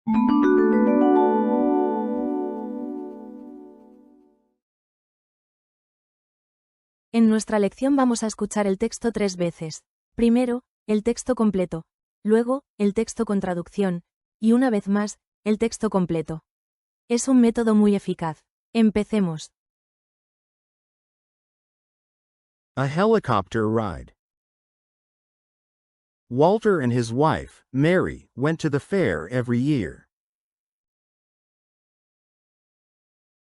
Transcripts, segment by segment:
En nuestra lección vamos a escuchar el texto 3 veces. Primero, el texto completo. Luego, el texto con traducción. Y una vez más, el texto completo. Es un método muy eficaz. Empecemos. A helicopter ride. Walter and his wife, Mary, went to the fair every year.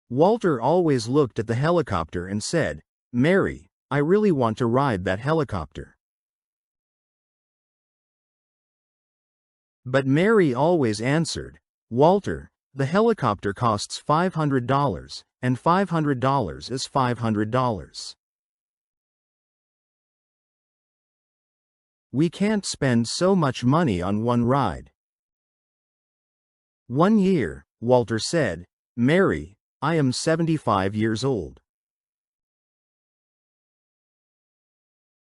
Walter always looked at the helicopter and said, "Mary, I really want to ride that helicopter." But Mary always answered, "Walter, the helicopter costs $500, and $500 is $500. We can't spend so much money on one ride." One year, Walter said, "Mary, I am 75 years old.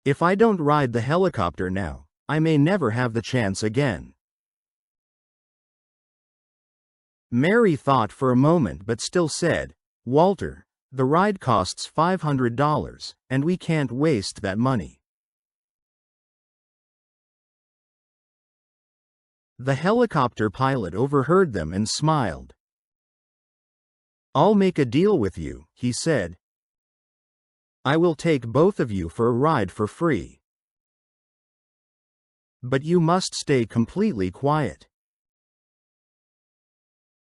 If I don't ride the helicopter now, I may never have the chance again." Mary thought for a moment but still said, "Walter, the ride costs $500, and we can't waste that money." The helicopter pilot overheard them and smiled. "I'll make a deal with you," he said. "I will take both of you for a ride for free. But you must stay completely quiet.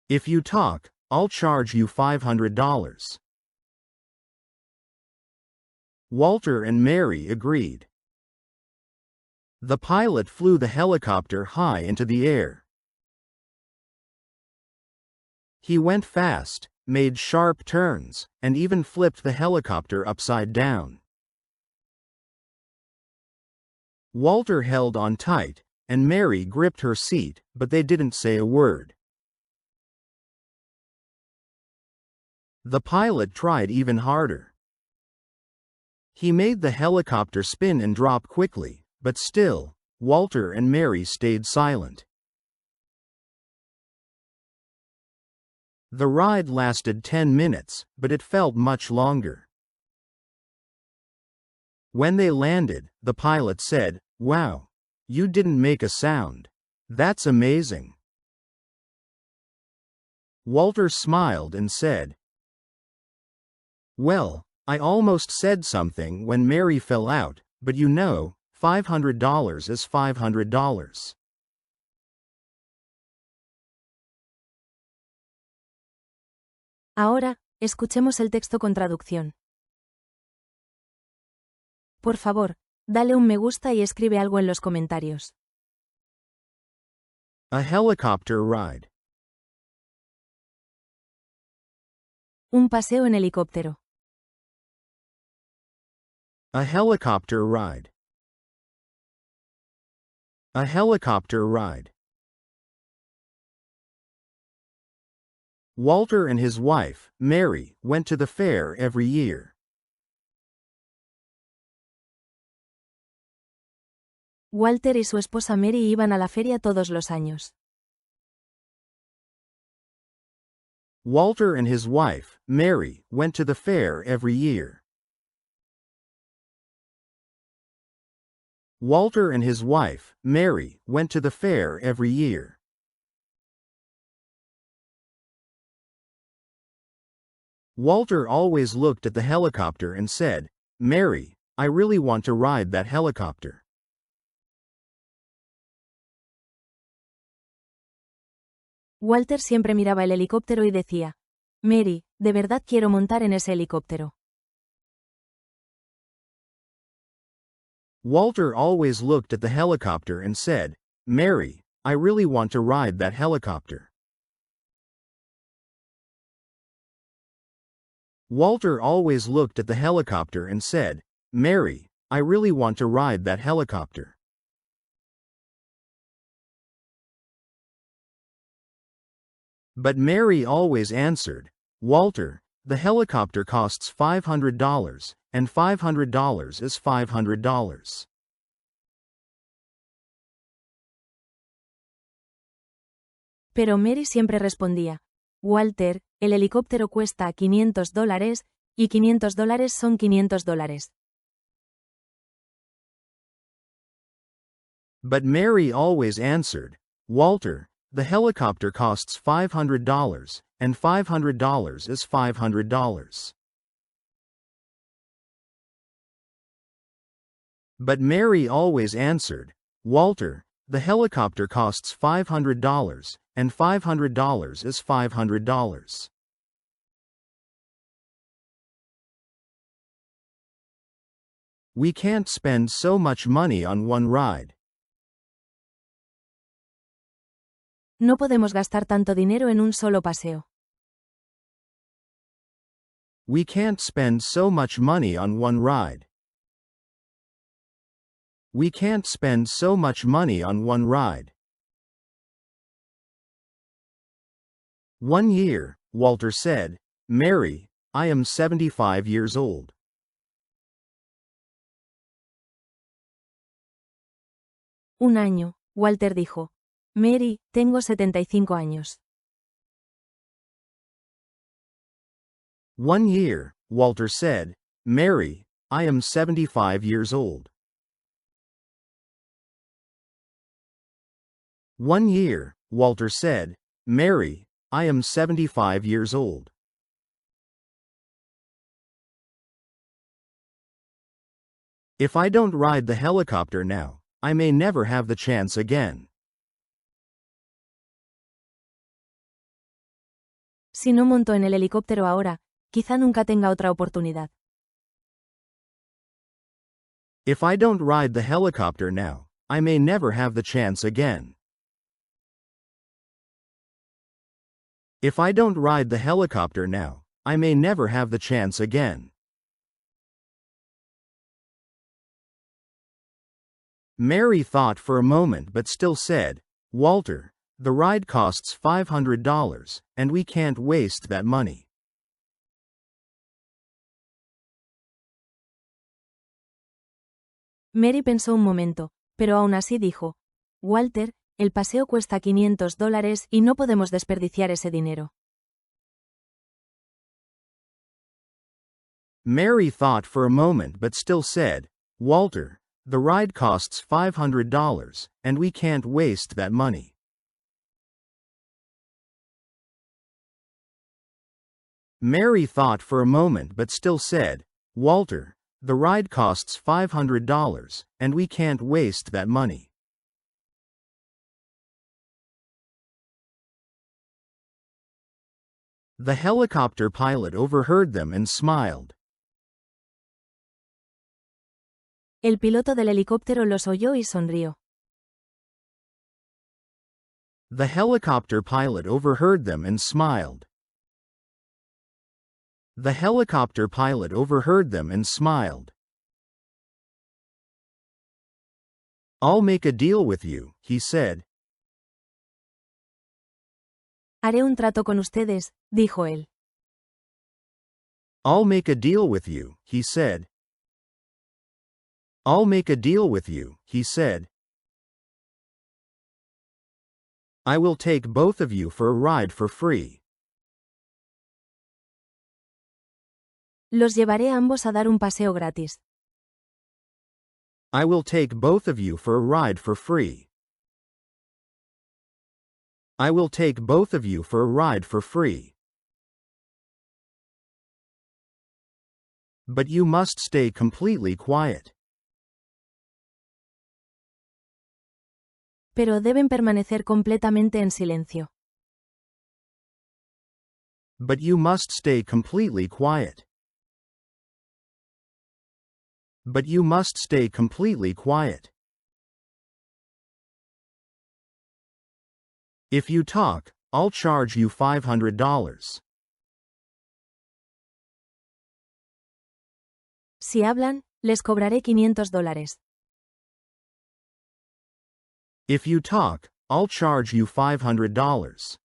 If you talk, I'll charge you $500. Walter and Mary agreed. The pilot flew the helicopter high into the air. He went fast, made sharp turns, and even flipped the helicopter upside down. Walter held on tight, and Mary gripped her seat, but they didn't say a word. The pilot tried even harder. He made the helicopter spin and drop quickly, but still, Walter and Mary stayed silent. The ride lasted 10 minutes, but it felt much longer. When they landed, the pilot said, "Wow, you didn't make a sound. That's amazing." Walter smiled and said, "Well, I almost said something when Mary fell out, but you know, $500 is $500. Ahora, escuchemos el texto con traducción. Por favor, dale un me gusta y escribe algo en los comentarios. A helicopter ride. Un paseo en helicóptero. A helicopter ride. A helicopter ride. Walter and his wife, Mary, went to the fair every year. Walter y su esposa Mary iban a la feria todos los años. Walter and his wife, Mary, went to the fair every year. Walter and his wife, Mary, went to the fair every year. Walter always looked at the helicopter and said, "Mary, I really want to ride that helicopter." Walter siempre miraba el helicóptero y decía, "Mary, de verdad quiero montar en ese helicóptero." Walter always looked at the helicopter and said, "Mary, I really want to ride that helicopter." Walter always looked at the helicopter and said, "Mary, I really want to ride that helicopter." But Mary always answered, "Walter, the helicopter costs $500, and $500 is $500. Pero Mary siempre respondía: Walter, el helicóptero cuesta $500 y $500 son $500. But Mary always answered, Walter, the helicopter costs $500, and $500 is $500. But Mary always answered, Walter, the helicopter costs $500, and $500 is $500. We can't spend so much money on one ride. No podemos gastar tanto dinero en un solo paseo. We can't spend so much money on one ride. We can't spend so much money on one ride. 1 year, Walter said, Mary, I am 75 years old. Un año, Walter dijo. Mary, tengo 75 años. 1 year, Walter said, Mary, I am 75 years old. 1 year, Walter said, Mary, I am 75 years old. If I don't ride the helicopter now, I may never have the chance again. Si no monto en el helicóptero ahora, quizá nunca tenga otra oportunidad. If I don't ride the helicopter now, I may never have the chance again. If I don't ride the helicopter now, I may never have the chance again. Mary thought for a moment but still said, Walter, the ride costs $500, and we can't waste that money. Mary pensó un momento, pero aún así dijo: Walter, el paseo cuesta $500 y no podemos desperdiciar ese dinero. Mary thought for a moment but still said, Walter, the ride costs $500, and we can't waste that money. Mary thought for a moment but still said, Walter, the ride costs $500, and we can't waste that money. The helicopter pilot overheard them and smiled. El piloto del helicóptero los oyó y sonrió. The helicopter pilot overheard them and smiled. The helicopter pilot overheard them and smiled. I'll make a deal with you, he said. Haré un trato con ustedes, dijo él. I'll make a deal with you, he said. I'll make a deal with you, he said. I will take both of you for a ride for free. Los llevaré a ambos a dar un paseo gratis. I will take both of you for a ride for free. I will take both of you for a ride for free. But you must stay completely quiet. Pero deben permanecer completamente en silencio. But you must stay completely quiet. But you must stay completely quiet. If you talk, I'll charge you $500. Si hablan, les cobraré $500. If you talk, I'll charge you $500.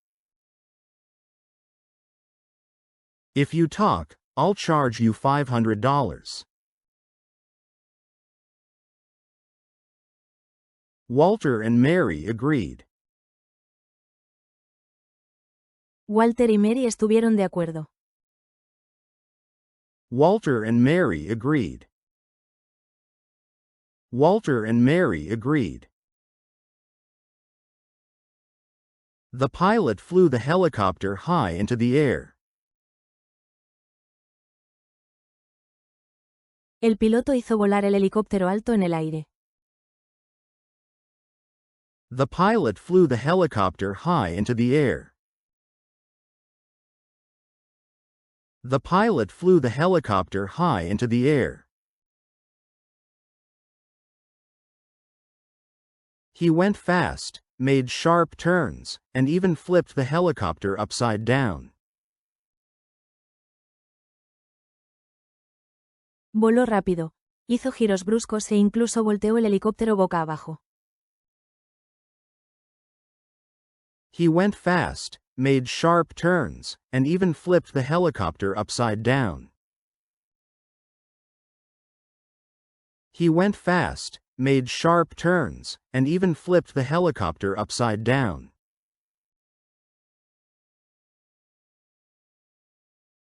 If you talk, I'll charge you $500. Walter and Mary agreed. Walter y Mary estuvieron de acuerdo. Walter and Mary agreed. Walter and Mary agreed. The pilot flew the helicopter high into the air. El piloto hizo volar el helicóptero alto en el aire. The pilot flew the helicopter high into the air. The pilot flew the helicopter high into the air. He went fast, made sharp turns, and even flipped the helicopter upside down. Voló rápido, hizo giros bruscos e incluso volteó el helicóptero boca abajo. He went fast, made sharp turns, and even flipped the helicopter upside down. He went fast, made sharp turns, and even flipped the helicopter upside down.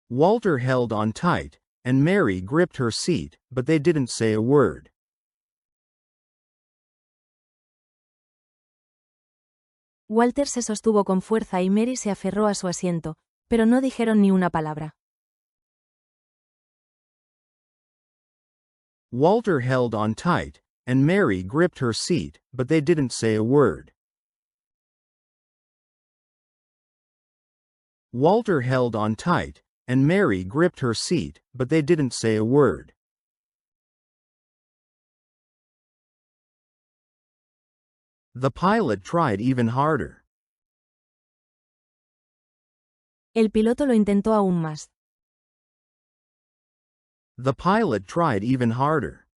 Walter held on tight, and Mary gripped her seat, but they didn't say a word. Walter se sostuvo con fuerza y Mary se aferró a su asiento, pero no dijeron ni una palabra. Walter held on tight, and Mary gripped her seat, but they didn't say a word. Walter held on tight, and Mary gripped her seat, but they didn't say a word. The pilot tried even harder. El piloto lo intentó aún más. The pilot tried even harder.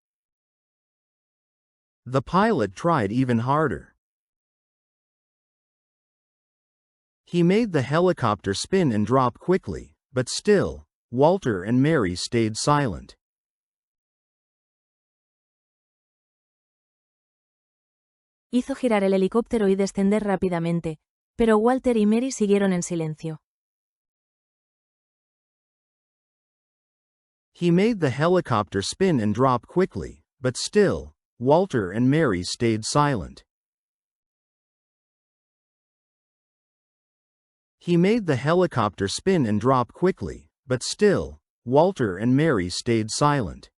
The pilot tried even harder. He made the helicopter spin and drop quickly, but still, Walter and Mary stayed silent. Hizo girar el helicóptero y descender rápidamente, pero Walter y Mary siguieron en silencio. He made the helicopter spin and drop quickly, but still, Walter and Mary stayed silent. He made the helicopter spin and drop quickly, but still, Walter and Mary stayed silent.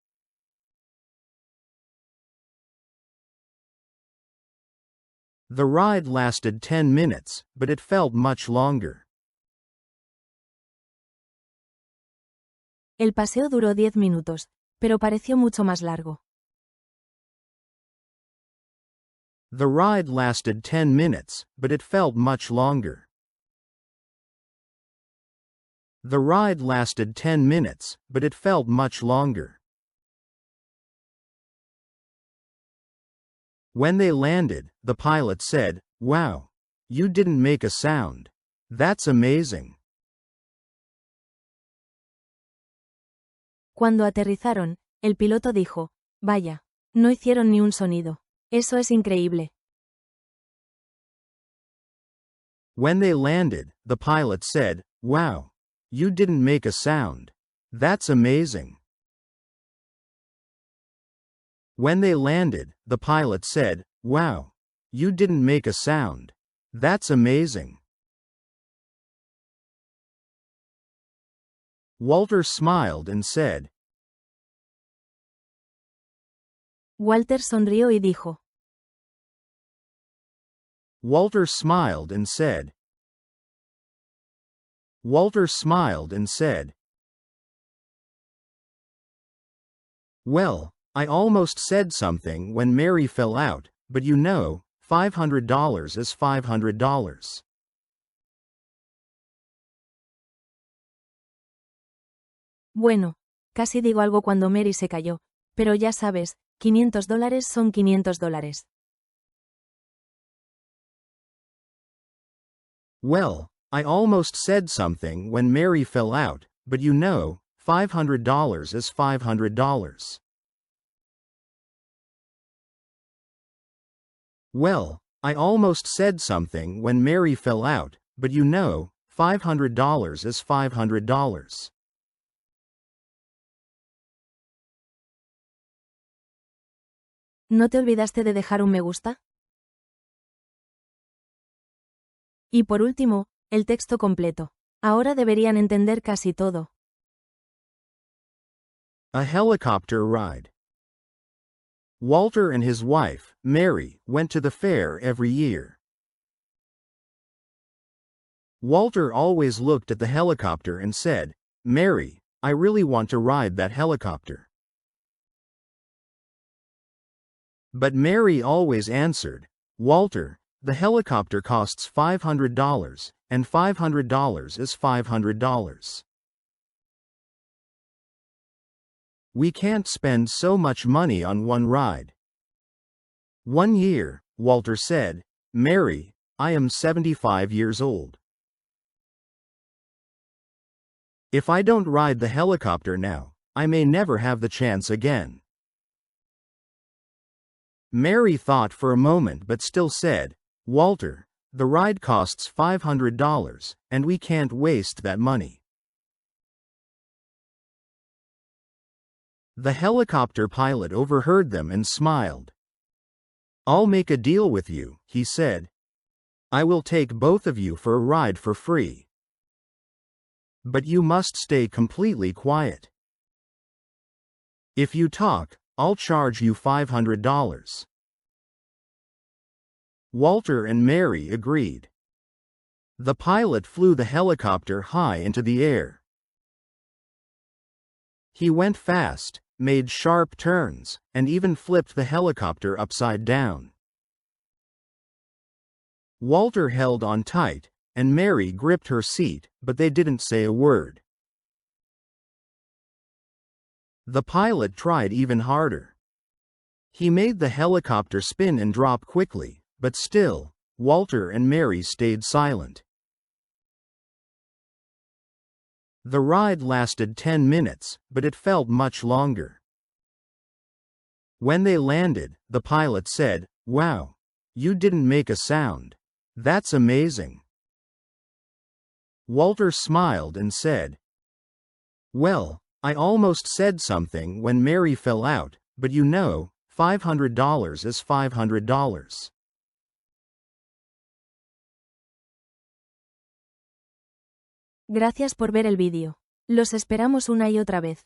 The ride lasted 10 minutes, but it felt much longer. El paseo duró 10 minutos, pero pareció mucho más largo. The ride lasted 10 minutes, but it felt much longer. The ride lasted 10 minutes, but it felt much longer. When they landed, the pilot said, "Wow, you didn't make a sound. That's amazing." Cuando aterrizaron, el piloto dijo, vaya, no hicieron ni un sonido. Eso es increíble. When they landed, the pilot said, "Wow, you didn't make a sound. That's amazing." When they landed, the pilot said, "Wow, you didn't make a sound. That's amazing." Walter smiled and said. Walter sonrió y dijo. Walter smiled and said. Walter smiled and said. Well, I almost said something when Mary fell out, but you know, $500 is $500. Bueno, casi digo algo cuando Mary se cayó, pero ya sabes, $500 son $500. Well, I almost said something when Mary fell out, but you know, $500 is $500. Well, I almost said something when Mary fell out, but you know, $500 is $500. ¿No te olvidaste de dejar un me gusta? Y por último, el texto completo. Ahora deberían entender casi todo. A helicopter ride. Walter and his wife, Mary, went to the fair every year. Walter always looked at the helicopter and said, "Mary, I really want to ride that helicopter." But Mary always answered, "Walter, the helicopter costs $500, and $500 is $500. We can't spend so much money on one ride." One year, Walter said, "Mary, I am 75 years old. If I don't ride the helicopter now, I may never have the chance again." Mary thought for a moment but still said, "Walter, the ride costs $500, and we can't waste that money." The helicopter pilot overheard them and smiled. "I'll make a deal with you," he said. "I will take both of you for a ride for free. But you must stay completely quiet. If you talk, I'll charge you $500. Walter and Mary agreed. The pilot flew the helicopter high into the air. He went fast, made sharp turns, and even flipped the helicopter upside down. Walter held on tight, and Mary gripped her seat, but they didn't say a word. The pilot tried even harder. He made the helicopter spin and drop quickly, but still, Walter and Mary stayed silent. The ride lasted 10 minutes, but it felt much longer. When they landed, the pilot said, "Wow, you didn't make a sound. That's amazing." Walter smiled and said, "Well, I almost said something when Mary fell out, but you know, $500 is $500. Gracias por ver el vídeo. Los esperamos una y otra vez.